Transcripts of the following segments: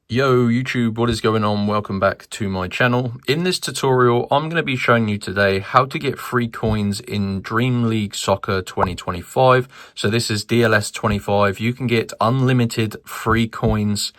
Yo YouTube, what is going on? Welcome back to my channel. In this tutorial, I'm going to be showing you today how to get free coins in Dream League Soccer 2025. So this is DLS 25. You can get unlimited free coins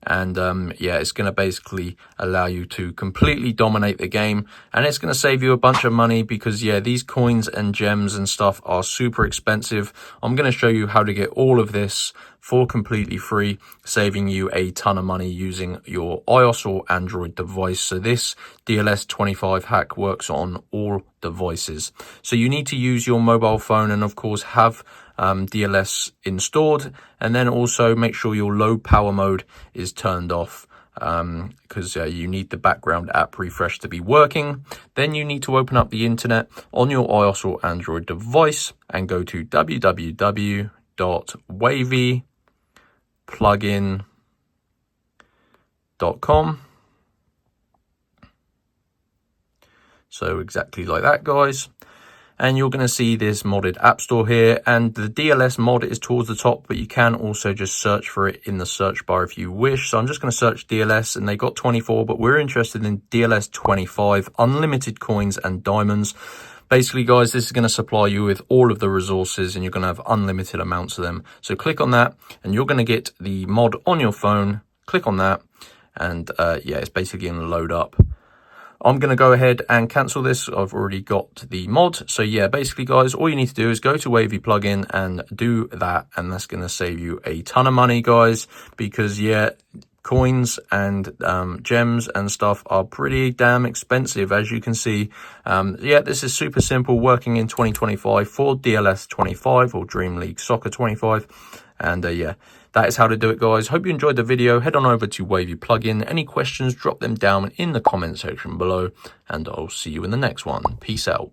and yeah, it's going to basically allow you to completely dominate the game, and it's going to save you a bunch of money because yeah, these coins and gems and stuff are super expensive. I'm going to show you how to get all of this for completely free, saving you a ton of money using your iOS or Android device. So this DLS 25 hack works on all devices. So you need to use your mobile phone and of course have DLS installed, and then also make sure your low power mode is turned off because you need the background app refresh to be working. Then you need to open up the internet on your iOS or Android device and go to www.wavyplugin.com. So exactly like that, guys. And you're going to see this modded app store here, and the DLS mod is towards the top, but you can also just search for it in the search bar if you wish. So I'm just going to search DLS, and they got 24, but we're interested in DLS 25, unlimited coins and diamonds. Basically, guys, this is going to supply you with all of the resources, and you're going to have unlimited amounts of them. So click on that, and you're going to get the mod on your phone. Click on that, and yeah, it's basically going to load up. I'm going to go ahead and cancel this. I've already got the mod. So yeah, basically guys, all you need to do is go to Wavy plugin and do that. And that's going to save you a ton of money, guys, because yeah, coins and gems and stuff are pretty damn expensive, as you can see. Yeah, this is super simple, working in 2025 for DLS 25 or Dream League Soccer 25. And yeah, that is how to do it, guys. Hope you enjoyed the video. Head on over to Wavy plugin. Any questions, drop them down in the comment section below, and I'll see you in the next one. Peace out.